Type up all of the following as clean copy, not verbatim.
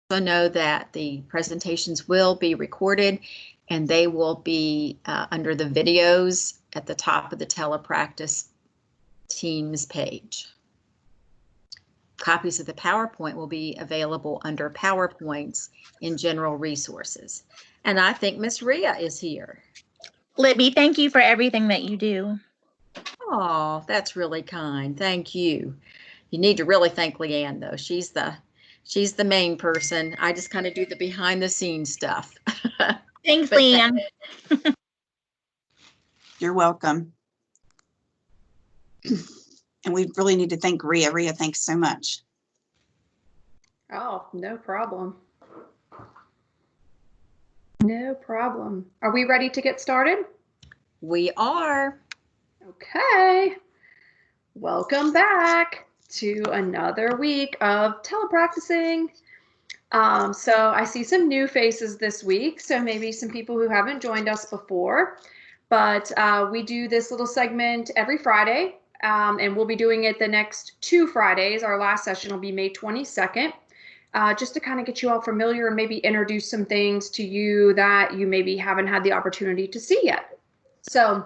know that the presentations will be recorded and they will be under the videos at the top of the Telepractice Teams page. Copies of the PowerPoint will be available under PowerPoints in General Resources. And I think Miss Rhea is here. Libby, thank you for everything that you do. Oh, that's really kind. Thank you. You need to really thank Leanne, though. She's the main person. I just kind of do the behind the scenes stuff. Thanks, Leanne. You're welcome. And we really need to thank Rhea. Rhea, thanks so much. Oh, no problem. No problem. Are we ready to get started? We are. Okay. Welcome back to another week of telepracticing. So I see some new faces this week, so maybe some people who haven't joined us before, but we do this little segment every Friday, and we'll be doing it the next 2 Fridays. Our last session will be May 22nd, just to kind of get you all familiar and maybe introduce some things to you that you maybe haven't had the opportunity to see yet. So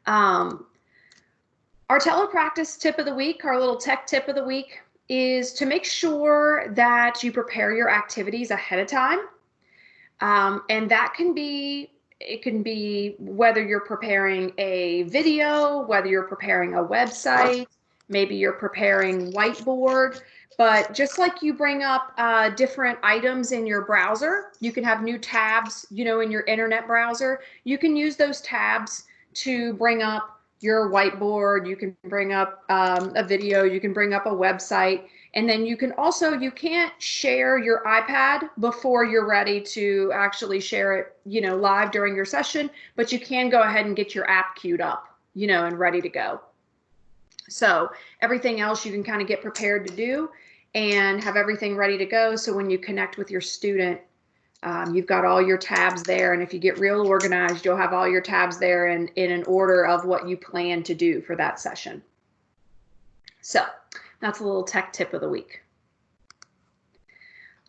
our telepractice tip of the week, our little tech tip of the week, is to make sure that you prepare your activities ahead of time. And that can be, it can be whether you're preparing a video, whether you're preparing a website, maybe you're preparing whiteboard, but just like you bring up different items in your browser, you can have new tabs, you know, in your internet browser. You can use those tabs to bring up your whiteboard, you can bring up a video, you can bring up a website, and then you can also, you can't share your iPad before you're ready to actually share it, you know, live during your session, but you can go ahead and get your app queued up, you know, and ready to go. So everything else you can kind of get prepared to do and have everything ready to go. So when you connect with your student, you've got all your tabs there, and if you get real organized, you'll have all your tabs there in an order of what you plan to do for that session. So that's a little tech tip of the week.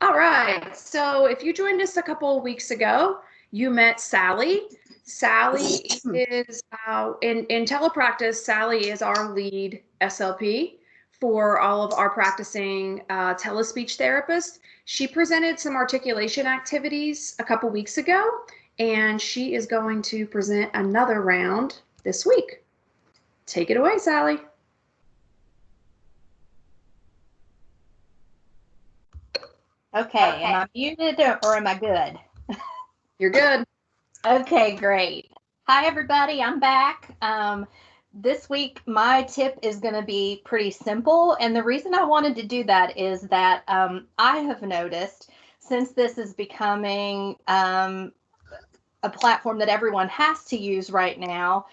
All right, so if you joined us a couple of weeks ago, you met Sally. Sally is, in telepractice, Sally is our lead SLP for all of our practicing telespeech therapists. She presented some articulation activities a couple weeks ago, and she is going to present another round this week. Take it away, Sally. Okay, am I muted or am I good? You're good. Okay, great. Hi, everybody. I'm back. This week, my tip is going to be pretty simple. And the reason I wanted to do that is that I have noticed since this is becoming a platform that everyone has to use right now,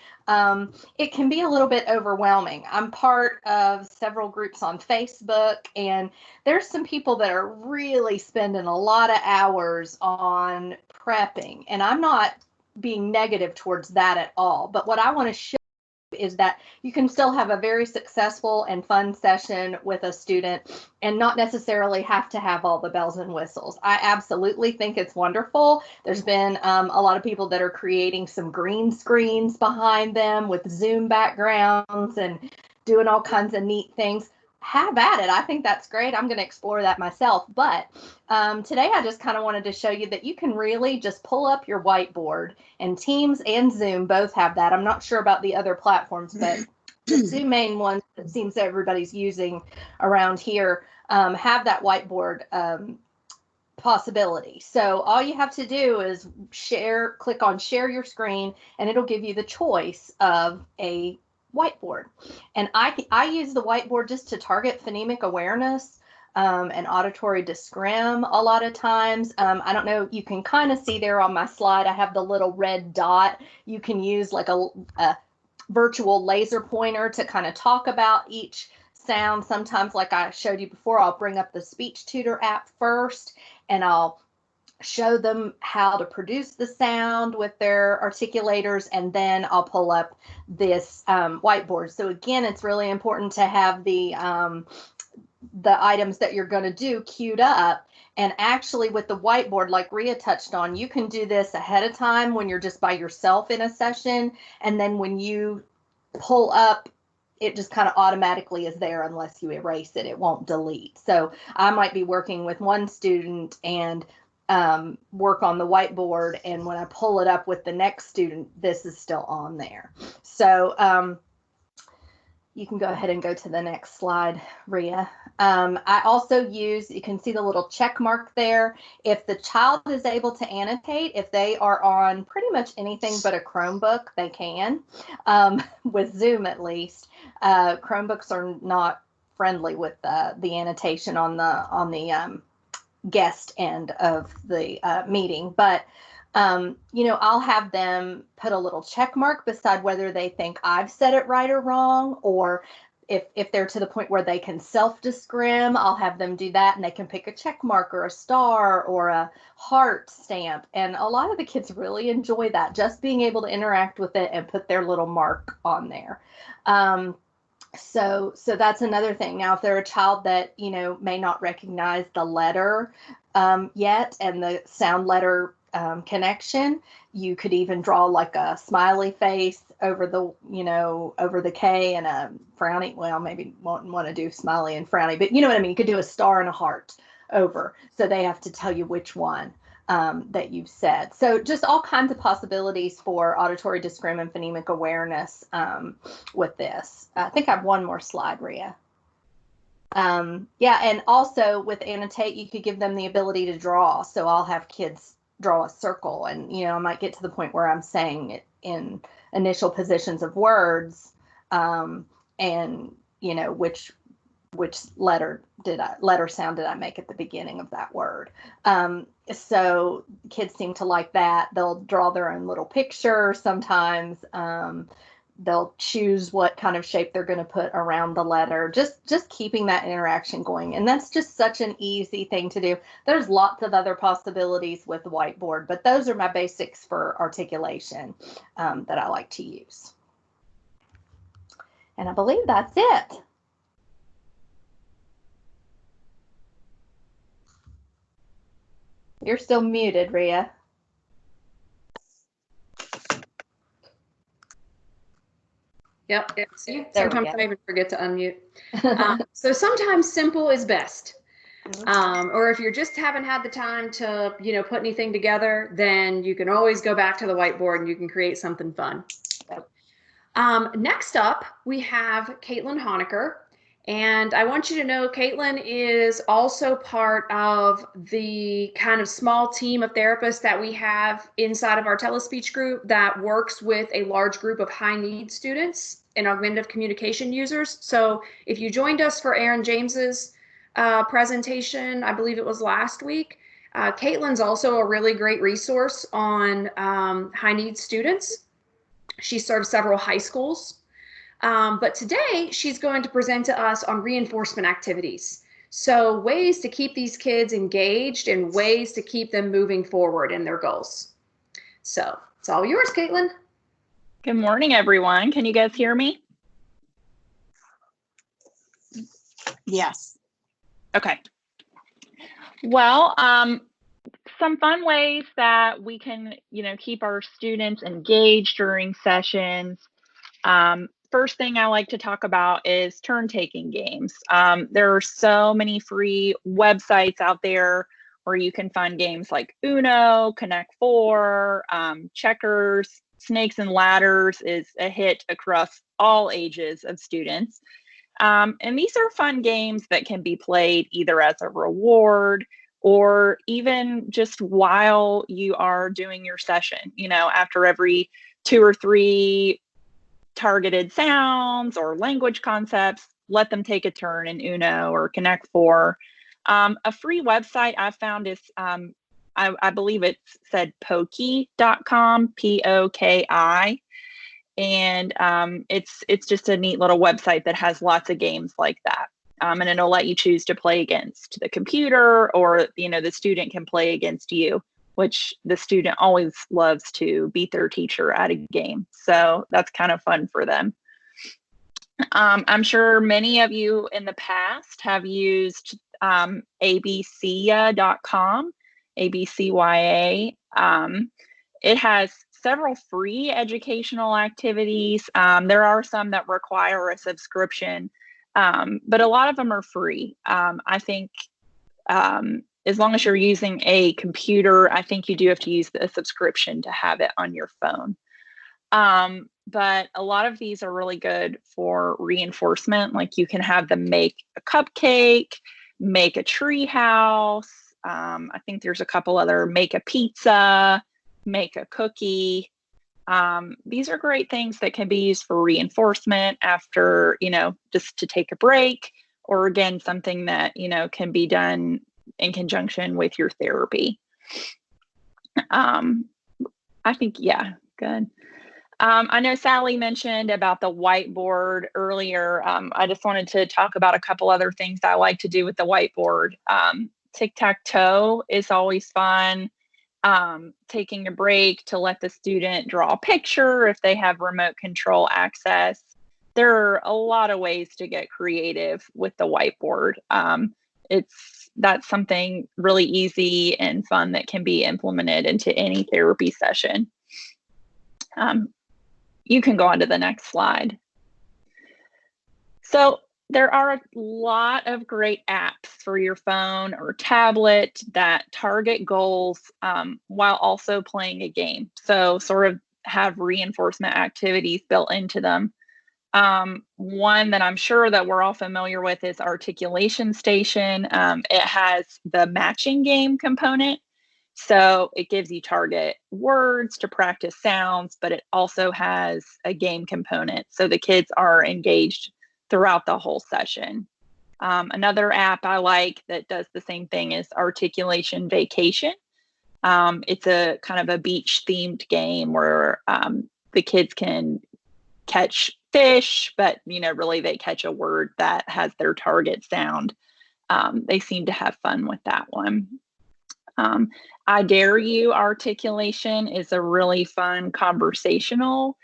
it can be a little bit overwhelming. I'm part of several groups on Facebook, and there's some people that are really spending a lot of hours on prepping. And I'm not being negative towards that at all. But what I want to show is that you can still have a very successful and fun session with a student and not necessarily have to have all the bells and whistles. I absolutely think it's wonderful. There's been a lot of people that are creating some green screens behind them with Zoom backgrounds and doing all kinds of neat things. Have at it. I think that's great. I'm going to explore that myself. But today I just kind of wanted to show you that you can really just pull up your whiteboard, and Teams and Zoom both have that. I'm not sure about the other platforms, but the two main ones that seems everybody's using around here have that whiteboard possibility. So all you have to do is click on share your screen, and it'll give you the choice of a whiteboard. And I use the whiteboard just to target phonemic awareness and auditory descrim a lot of times. I don't know, you can kind of see there on my slide, I have the little red dot. You can use like a virtual laser pointer to kind of talk about each sound. Sometimes, like I showed you before, I'll bring up the speech tutor app first, and I'll show them how to produce the sound with their articulators, and then I'll pull up this whiteboard. So again, it's really important to have the the items that you're going to do queued up. And actually with the whiteboard, like Rhea touched on, you can do this ahead of time when you're just by yourself in a session. And then when you pull up, it just kind of automatically is there unless you erase it. It won't delete. So I might be working with one student and work on the whiteboard. And when I pull it up with the next student, this is still on there. So you can go ahead and go to the next slide, Rhea. I also use, you can see the little check mark there. If the child is able to annotate, if they are on pretty much anything but a Chromebook, they can. With Zoom at least, Chromebooks are not friendly with the annotation on the guest end of the meeting, but I'll have them put a little check mark beside whether they think I've said it right or wrong, or if they're to the point where they can self-descrim, I'll have them do that, and they can pick a check mark or a star or a heart stamp. And a lot of the kids really enjoy that, just being able to interact with it and put their little mark on there. So that's another thing. Now, if they're a child that, may not recognize the letter yet and the sound letter connection, you could even draw like a smiley face over the K and a frowny. Well, maybe won't want to do smiley and frowny, but you know what I mean? You could do a star and a heart over. So they have to tell you which one that you've said. So just all kinds of possibilities for auditory discrim and phonemic awareness with this. I think I have one more slide, Rhea. Yeah, and also with Annotate, you could give them the ability to draw. So I'll have kids draw a circle, and I might get to the point where I'm saying it in initial positions of words, and which letter sound did I make at the beginning of that word. So kids seem to like that. They'll draw their own little picture sometimes. They'll choose what kind of shape they're going to put around the letter, just keeping that interaction going. And that's just such an easy thing to do. There's lots of other possibilities with the whiteboard, but those are my basics for articulation that I like to use. And I believe that's it. You're still muted, Rhea. Yep. See, There we sometimes go. I even forget to unmute. So sometimes simple is best. Or if you just haven't had the time to, put anything together, then you can always go back to the whiteboard and you can create something fun. Next up, we have Caitlin Honecker. And I want you to know Caitlin is also part of the kind of small team of therapists that we have inside of our telespeech group that works with a large group of high need students and augmentative communication users. So if you joined us for Aaron James's presentation, I believe it was last week, Caitlin's also a really great resource on high need students. She serves several high schools. But today she's going to present to us on reinforcement activities. So ways to keep these kids engaged and ways to keep them moving forward in their goals. So it's all yours, Caitlin. Good morning, everyone. Can you guys hear me? Yes. Okay. Well, some fun ways that we can, keep our students engaged during sessions. First thing I like to talk about is turn-taking games. There are so many free websites out there where you can find games like Uno, Connect Four, checkers, snakes and ladders is a hit across all ages of students. And these are fun games that can be played either as a reward or even just while you are doing your session, after every 2 or 3 targeted sounds or language concepts, let them take a turn in Uno or Connect Four. A free website I found is, I believe it's said Poki.com, P-O-K-I. And it's just a neat little website that has lots of games like that. And it'll let you choose to play against the computer, or, the student can play against you, which the student always loves to beat their teacher at a game. So that's kind of fun for them. I'm sure many of you in the past have used abcya.com, ABCYA. It has several free educational activities. There are some that require a subscription, but a lot of them are free. I think as long as you're using a computer, I think you do have to use a subscription to have it on your phone. But a lot of these are really good for reinforcement. Like you can have them make a cupcake, make a tree house. I think there's a couple other, make a pizza, make a cookie. These are great things that can be used for reinforcement after, just to take a break, or again, something that, can be done in conjunction with your therapy. I think, yeah, good. I know Sally mentioned about the whiteboard earlier. I just wanted to talk about a couple other things I like to do with the whiteboard. Tic-tac-toe is always fun. Taking a break to let the student draw a picture if they have remote control access. There are a lot of ways to get creative with the whiteboard. That's something really easy and fun that can be implemented into any therapy session. You can go on to the next slide. So there are a lot of great apps for your phone or tablet that target goals while also playing a game. So sort of have reinforcement activities built into them. One that I'm sure that we're all familiar with is Articulation Station. It has the matching game component. So it gives you target words to practice sounds, but it also has a game component. So the kids are engaged throughout the whole session. Another app I like that does the same thing is Articulation Vacation. It's a kind of a beach themed game where the kids can catch fish, but really they catch a word that has their target sound. They seem to have fun with that one. I Dare You Articulation is a really fun conversational,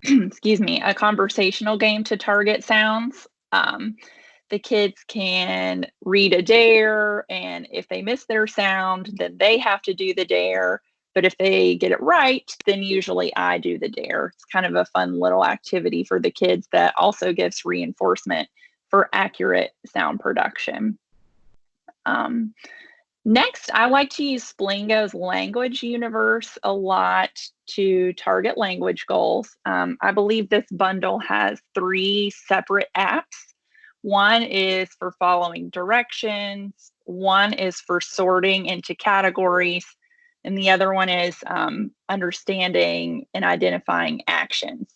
excuse me, a conversational game to target sounds. The kids can read a dare, and if they miss their sound, then they have to do the dare. But if they get it right, then usually I do the dare. It's kind of a fun little activity for the kids that also gives reinforcement for accurate sound production. Next, I like to use Splingo's Language Universe a lot to target language goals. I believe this bundle has 3 separate apps. One is for following directions, one is for sorting into categories, and the other one is understanding and identifying actions.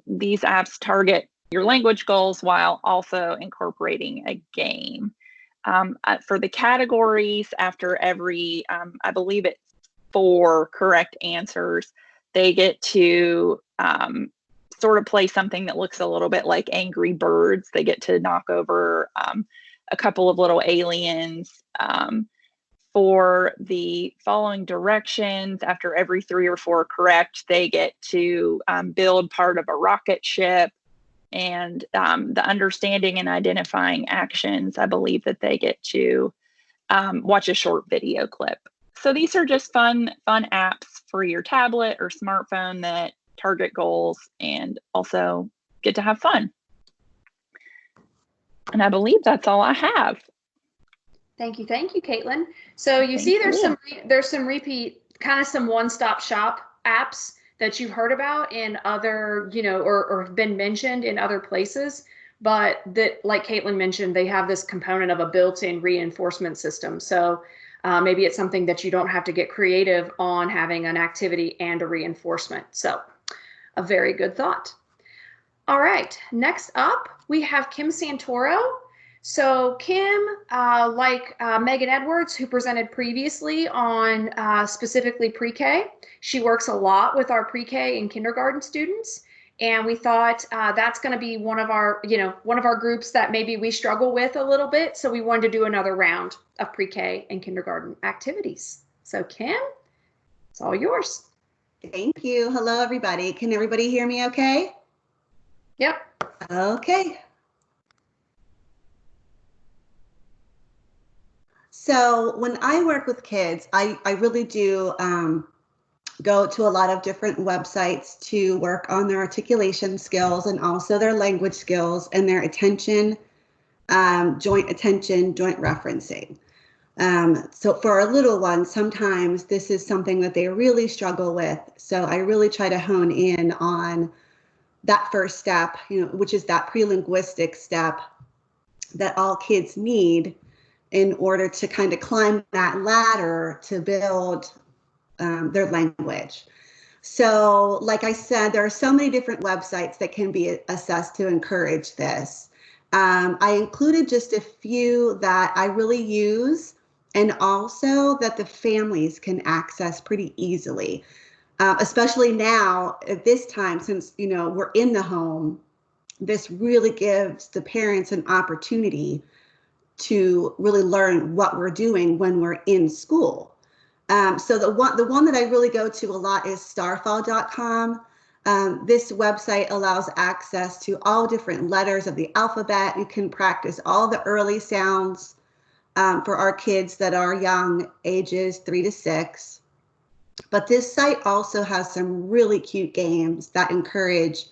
These apps target your language goals while also incorporating a game. For the categories, after every, I believe it's 4 correct answers, they get to sort of play something that looks a little bit like Angry Birds. They get to knock over a couple of little aliens. For the following directions, after every 3 or 4 correct, they get to build part of a rocket ship. And the understanding and identifying actions, I believe that they get to watch a short video clip. So these are just fun apps for your tablet or smartphone that target goals and also get to have fun. And I believe that's all I have. Thank you, Caitlin. So you see there's some repeat, kind of some one-stop shop apps that you've heard about in other, or have been mentioned in other places, but that, like Caitlin mentioned, they have this component of a built-in reinforcement system. So maybe it's something that you don't have to get creative on having an activity and a reinforcement. So a very good thought. All right, next up, we have Kim Santoro. So Kim, like Megan Edwards, who presented previously on specifically pre-K, she works a lot with our pre-K and kindergarten students. And we thought that's going to be one of our groups that maybe we struggle with a little bit. So we wanted to do another round of pre-K and kindergarten activities. So Kim, it's all yours. Thank you. Hello, everybody. Can everybody hear me okay? Yep. Okay. So when I work with kids, I really do go to a lot of different websites to work on their articulation skills and also their language skills and their attention, joint referencing. So for our little ones, sometimes this is something that they really struggle with. So I really try to hone in on that first step, which is that pre-linguistic step that all kids need in order to kind of climb that ladder to build their language. So like I said, there are so many different websites that can be assessed to encourage this. I included just a few that I really use and also that the families can access pretty easily, especially now at this time, since, we're in the home. This really gives the parents an opportunity to really learn what we're doing when we're in school. So the one that I really go to a lot is starfall.com. This website allows access to all different letters of the alphabet. You can practice all the early sounds for our kids that are young, ages 3 to 6. But this site also has some really cute games that encourage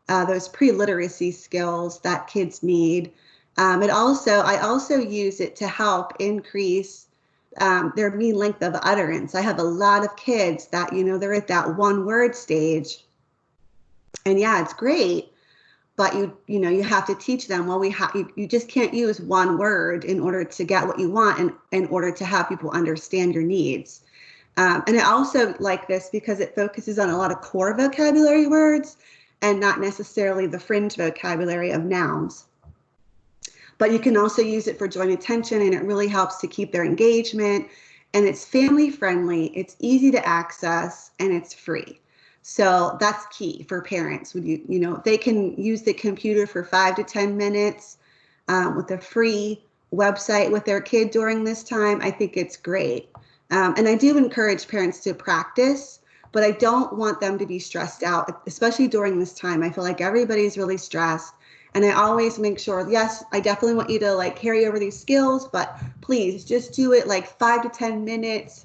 those pre-literacy skills that kids need. I also use it to help increase their mean length of utterance. I have a lot of kids that, they're at that one word stage. And yeah, it's great, but you have to teach them, well, you just can't use one word in order to get what you want and in order to have people understand your needs. And I also like this because it focuses on a lot of core vocabulary words and not necessarily the fringe vocabulary of nouns. But you can also use it for joint attention, and it really helps to keep their engagement. And it's family friendly, it's easy to access, and it's free. So that's key for parents. When they can use the computer for 5 to 10 minutes with a free website with their kid during this time, I think it's great. And I do encourage parents to practice, but I don't want them to be stressed out, especially during this time. I feel like everybody's really stressed. And I always make sure, yes, I definitely want you to carry over these skills, but please just do it 5 to 10 minutes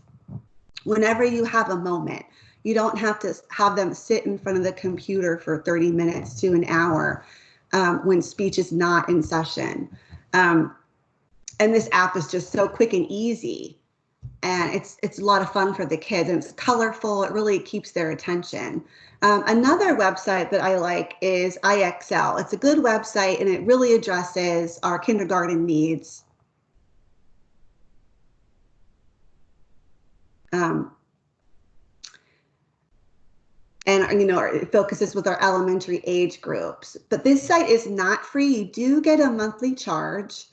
whenever you have a moment. You don't have to have them sit in front of the computer for 30 minutes to an hour when speech is not in session. And this app is just so quick and easy. And it's a lot of fun for the kids, and it's colorful. It really keeps their attention. Another website that I like is IXL. It's a good website, and it really addresses our kindergarten needs. And it focuses with our elementary age groups. But this site is not free. You do get a monthly charge,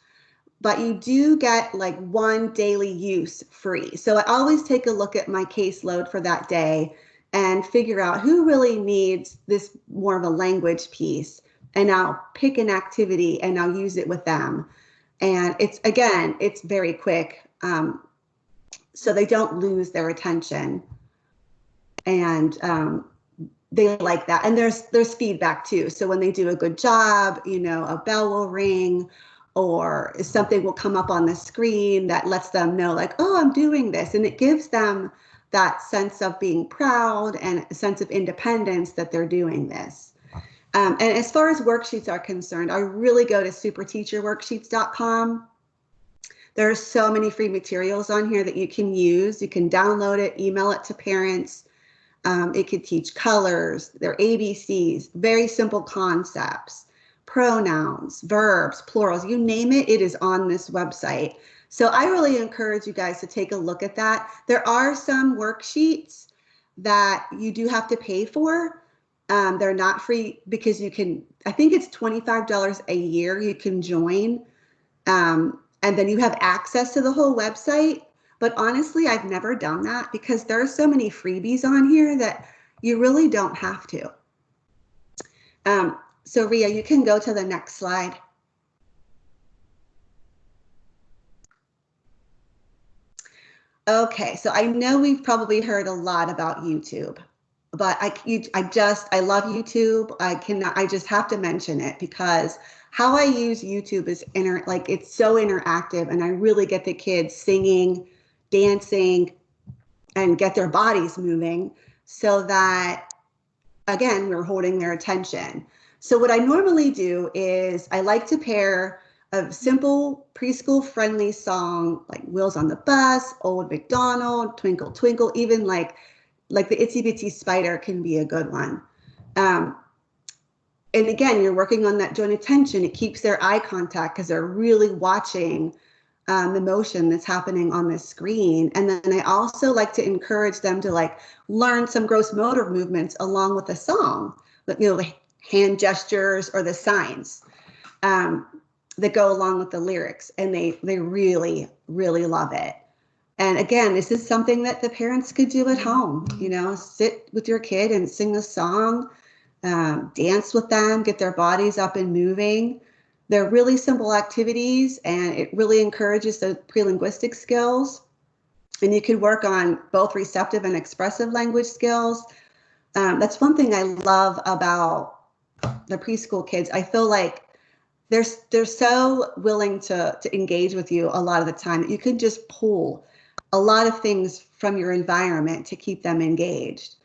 but you do get one daily use free. So I always take a look at my caseload for that day and figure out who really needs this more of a language piece. And I'll pick an activity and I'll use it with them. And it's very quick. So they don't lose their attention. And they like that. And there's feedback too. So when they do a good job, a bell will ring, or something will come up on the screen that lets them know oh, I'm doing this. And it gives them that sense of being proud and a sense of independence that they're doing this. And as far as worksheets are concerned, I really go to superteacherworksheets.com. There are so many free materials on here that you can use. You can download it, email it to parents. It could teach colors, their ABCs, very simple concepts, pronouns, verbs, plurals, you name it, it is on this website. So I really encourage you guys to take a look at that. There are some worksheets that you do have to pay for. They're not free because I think it's $25 a year you can join. And then you have access to the whole website. But honestly, I've never done that because there are so many freebies on here that you really don't have to. So Ria, you can go to the next slide. Okay, so I know we've probably heard a lot about YouTube. but I love YouTube. I just have to mention it because how I use YouTube is it's so interactive, and I really get the kids singing, dancing, and get their bodies moving so that, again, we're holding their attention. So what I normally do is I like to pair a simple preschool friendly song like Wheels on the Bus, Old MacDonald, Twinkle Twinkle, even like the Itsy Bitsy Spider can be a good one. And again, you're working on that joint attention. It keeps their eye contact because they're really watching the motion that's happening on the screen. And then I also like to encourage them to like learn some gross motor movements along with the song, the hand gestures or the signs that go along with the lyrics. And they really, really love it. And again, this is something that the parents could do at home, sit with your kid and sing a song, dance with them, get their bodies up and moving. They're really simple activities, and it really encourages the pre-linguistic skills. And you can work on both receptive and expressive language skills. That's one thing I love about the preschool kids. I feel like they're so willing to engage with you a lot of the time that you can just pull a lot of things from your environment to keep them engaged.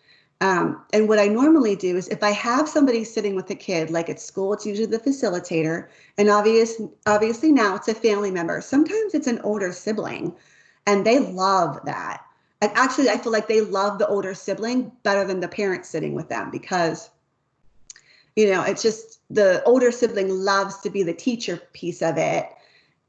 And what I normally do is if I have somebody sitting with a kid, like at school, it's usually the facilitator. And obviously now it's a family member. Sometimes it's an older sibling, and they love that. And actually, I feel like they love the older sibling better than the parent sitting with them because, it's just the older sibling loves to be the teacher piece of it.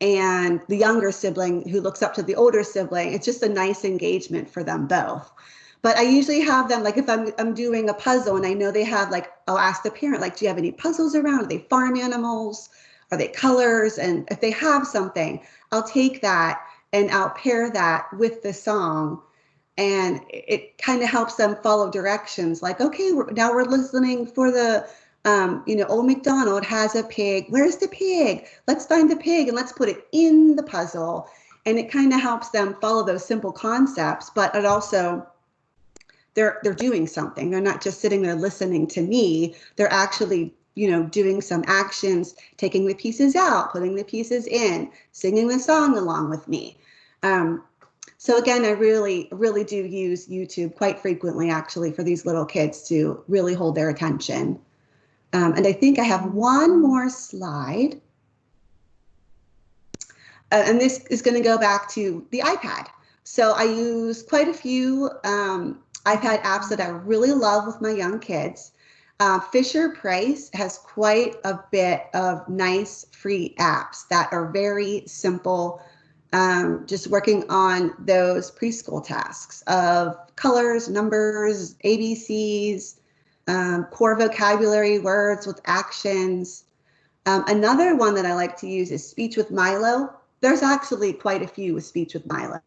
And the younger sibling who looks up to the older sibling, it's just a nice engagement for them both. But I usually have them, like if I'm doing a puzzle and I know they have, like, I'll ask the parent, like, do you have any puzzles around? Are they farm animals? Are they colors? And if they have something, I'll take that and I'll pair that with the song. And it kind of helps them follow directions. Like, okay, now we're listening for the, Old MacDonald has a pig. Where's the pig? Let's find the pig and let's put it in the puzzle. And it kind of helps them follow those simple concepts, but it also, they're doing something. They're not just sitting there listening to me. They're actually, doing some actions, taking the pieces out, putting the pieces in, singing the song along with me. So again, I really, really do use YouTube quite frequently, actually, for these little kids to really hold their attention. And I think I have one more slide. And this is going to go back to the iPad. So I use quite a few iPad apps that I really love with my young kids. Fisher Price has quite a bit of nice free apps that are very simple, just working on those preschool tasks of colors, numbers, ABCs, core vocabulary words with actions. Another one that I like to use is Speech with Milo. There's actually quite a few with Speech with Milo.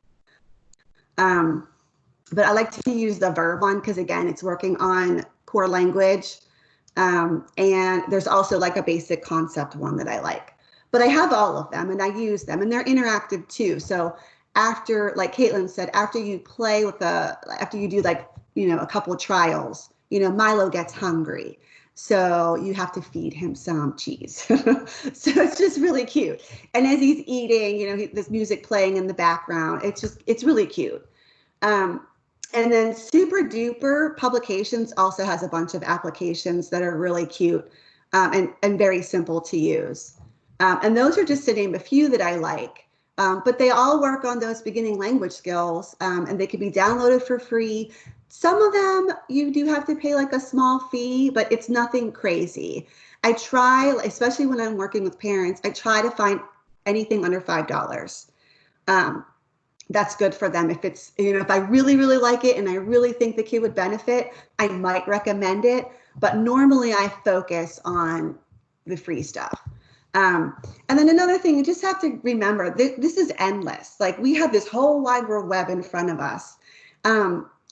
But I like to use the verb one because, again, it's working on core language. And there's also like a basic concept one that I like. But I have all of them and I use them, and they're interactive too. So after, like Caitlin said, after you play with after you do like, a couple of trials, Milo gets hungry. So you have to feed him some cheese. So it's just really cute. And as he's eating, this music playing in the background, it's really cute. And then Super Duper Publications also has a bunch of applications that are really cute and very simple to use. And those are just to name a few that I like. But they all work on those beginning language skills, and they can be downloaded for free. Some of them you do have to pay like a small fee, but it's nothing crazy. I try, especially when I'm working with parents, I try to find anything under $5. That's good for them. If it's, if I really, really like it and I really think the kid would benefit, I might recommend it. But normally I focus on the free stuff. And then another thing, you just have to remember, this is endless. Like, we have this whole wide world web in front of us.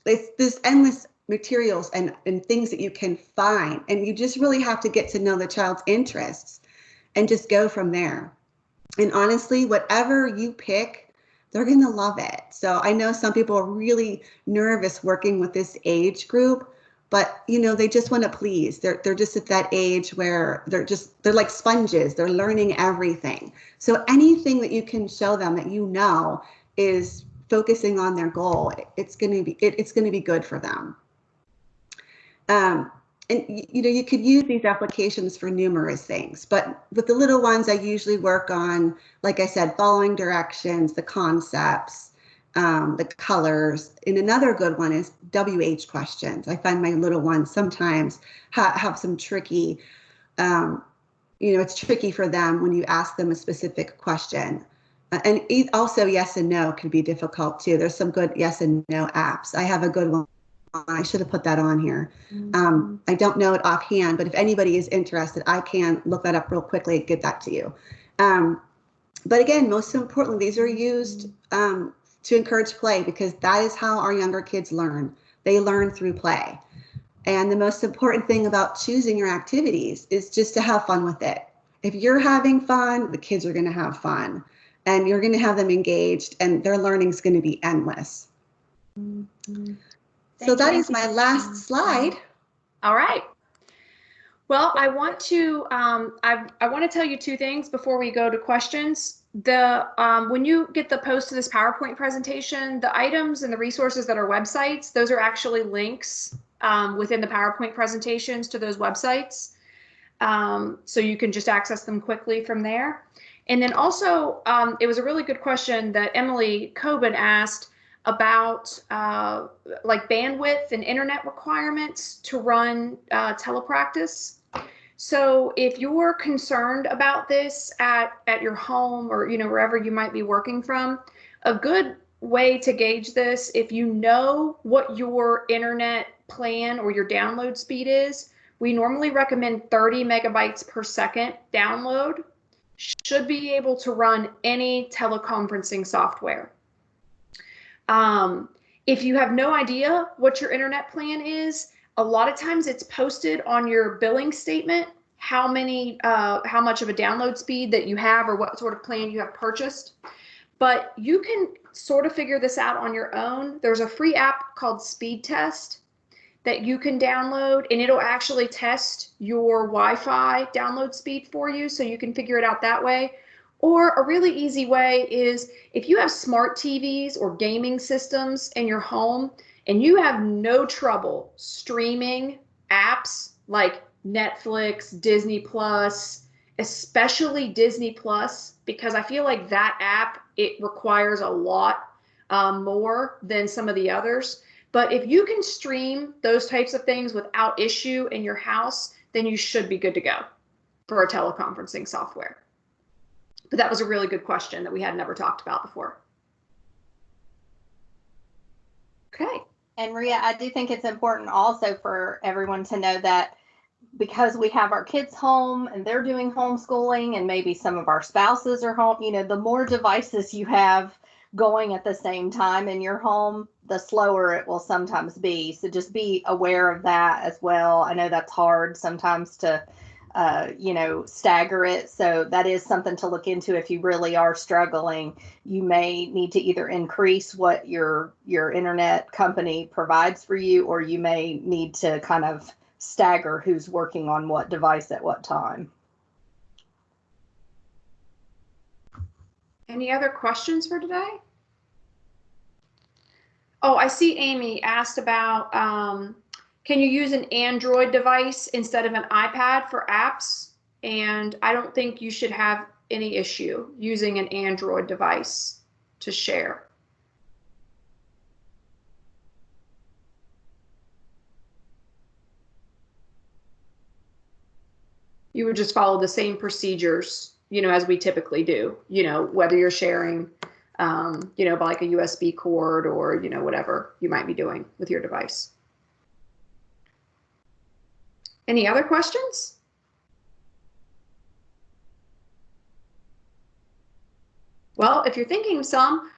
There's endless materials and things that you can find. And you just really have to get to know the child's interests and just go from there. And honestly, whatever you pick, they're going to love it. So I know some people are really nervous working with this age group, but they just want to please. They're just at that age where they're like sponges. They're learning everything. So anything that you can show them that is focusing on their goal, it's going to be good for them. And you could use these applications for numerous things, but with the little ones, I usually work on, like I said, following directions, the concepts, the colors. And another good one is WH questions. I find my little ones sometimes have some tricky, it's tricky for them when you ask them a specific question. And also yes and no can be difficult too. There's some good yes and no apps. I have a good one. I should have put that on here. I don't know it offhand, but if anybody is interested, I can look that up real quickly and get that to you. But again, most importantly, these are used to encourage play, because that is how our younger kids learn. They learn through play. And the most important thing about choosing your activities is just to have fun with it. If you're having fun, the kids are going to have fun, and you're going to have them engaged, and their learning is going to be endless. So that is my last slide. All right. Well, I want to tell you two things before we go to questions. When you get the post to this PowerPoint presentation, the items and the resources that are websites, those are actually links within the PowerPoint presentations to those websites. So you can just access them quickly from there. And then also, it was a really good question that Emily Coben asked about like bandwidth and internet requirements to run Telepractice. So if you're concerned about this at your home or wherever you might be working from, a good way to gauge this, if you know what your internet plan or your download speed is, we normally recommend 30 megabytes per second download. Should be able to run any teleconferencing software. If you have no idea what your internet plan is, a lot of times it's posted on your billing statement, how much of a download speed that you have or what sort of plan you have purchased. But you can sort of figure this out on your own. There's a free app called Speed Test that you can download, and it'll actually test your Wi-Fi download speed for you, so you can figure it out that way. Or a really easy way is if you have smart TVs or gaming systems in your home and you have no trouble streaming apps like Netflix, Disney Plus, especially Disney Plus, because I feel like that app, it requires a lot more than some of the others. But if you can stream those types of things without issue in your house, then you should be good to go for a teleconferencing software. But that was a really good question that we had never talked about before. Okay. And Rhea, I do think it's important also for everyone to know that because we have our kids home and they're doing homeschooling and maybe some of our spouses are home, the more devices you have going at the same time in your home, the slower it will sometimes be. So just be aware of that as well. I know that's hard sometimes to stagger it. So that is something to look into. If you really are struggling, you may need to either increase what your internet company provides for you, or you may need to kind of stagger who's working on what device at what time. Any other questions for today? Oh, I see Amy asked about, can you use an Android device instead of an iPad for apps? And I don't think you should have any issue using an Android device to share. You would just follow the same procedures, as we typically do, whether you're sharing, by like a USB cord or, whatever you might be doing with your device. Any other questions? Well, if you're thinking of some,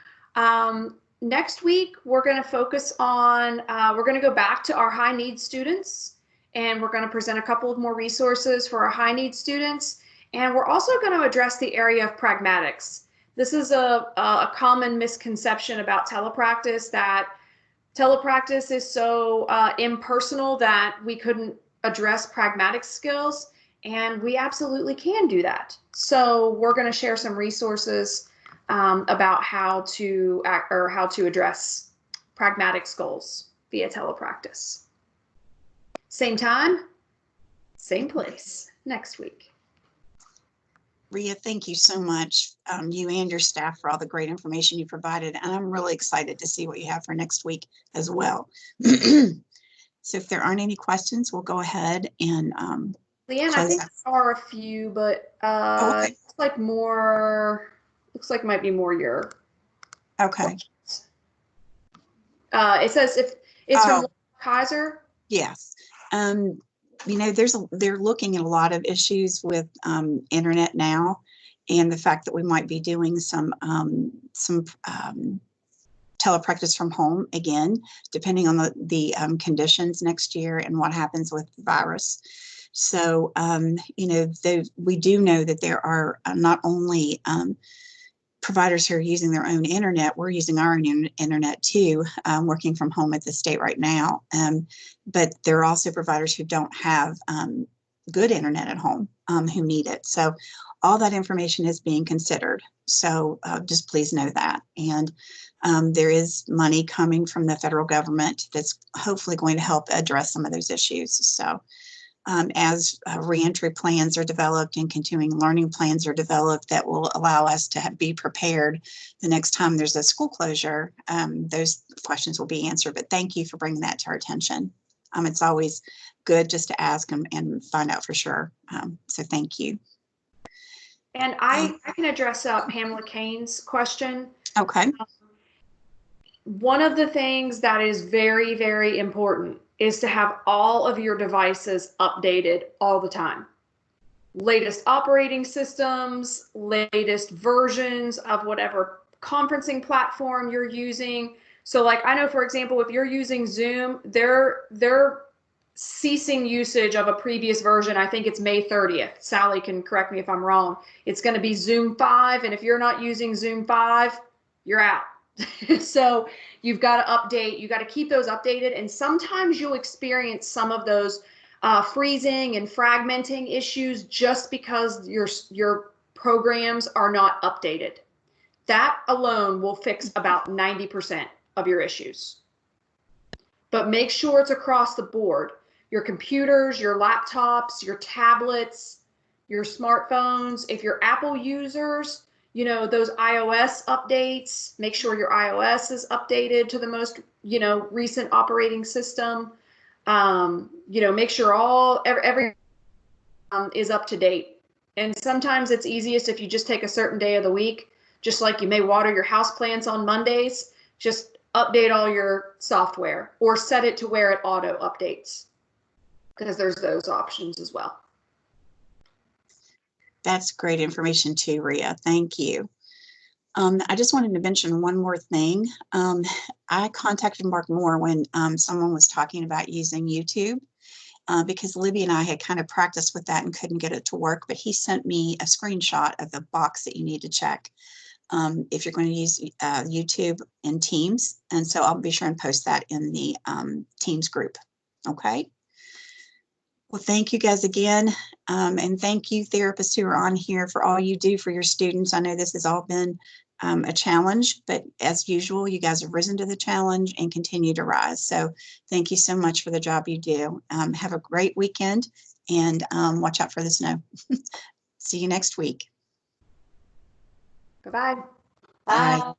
next week we're going to focus on, we're going to go back to our high needs students, and we're going to present a couple of more resources for our high needs students. And we're also going to address the area of pragmatics. This is a common misconception about telepractice, that telepractice is so impersonal that we couldn't address pragmatic skills, and we absolutely can do that. So we're going to share some resources about how to address pragmatic skills via telepractice. Same time, same place next week. Rhea, thank you so much, you and your staff, for all the great information you provided. And I'm really excited to see what you have for next week as well. So if there aren't any questions, we'll go ahead and Leanne, I think there are a few, but okay. looks like might be more your. Okay. It says if it's from Kaiser. Yes. You know, they're looking at a lot of issues with internet now, and the fact that we might be doing some telepractice from home again, depending on the conditions next year and what happens with the virus. So, you know, we do know that there are not only providers who are using their own internet, we're using our own internet too, working from home at the state right now. But there are also providers who don't have good internet at home who need it. So all that information is being considered. So just please know that. And there is money coming from the federal government that's hopefully going to help address some of those issues. So as reentry plans are developed and continuing learning plans are developed that will allow us to be prepared the next time there's a school closure, those questions will be answered. But thank you for bringing that to our attention. It's always good just to ask and find out for sure. So thank you. And I can address Pamela Kane's question. Okay. One of the things that is very, very important is to have all of your devices updated all the time. Latest operating systems, latest versions of whatever conferencing platform you're using. So like I know, for example, if you're using Zoom, they're ceasing usage of a previous version. I think it's May 30th. Sally can correct me if I'm wrong. It's going to be Zoom 5. And if you're not using Zoom 5, you're out. So you've got to update, you got to keep those updated. And sometimes you'll experience some of those freezing and fragmenting issues just because your programs are not updated. That alone will fix about 90% of your issues. But make sure it's across the board. Your computers, your laptops, your tablets, your smartphones. If you're Apple users, you know, those iOS updates, make sure your iOS is updated to the most, you know, recent operating system. You know, make sure every is up to date. And sometimes it's easiest if you just take a certain day of the week, just like you may water your houseplants on Mondays, just update all your software or set it to where it auto updates, because there's those options as well. That's great information too, Rhea. Thank you. I just wanted to mention one more thing. I contacted Mark Moore when someone was talking about using YouTube because Libby and I had kind of practiced with that and couldn't get it to work, but he sent me a screenshot of the box that you need to check if you're going to use YouTube in Teams. And so I'll be sure and post that in the Teams group. Okay. Well, thank you guys again. And thank you therapists who are on here for all you do for your students. I know this has all been a challenge, but as usual, you guys have risen to the challenge and continue to rise. So thank you so much for the job you do. Have a great weekend and watch out for the snow. See you next week. Bye-bye. Bye.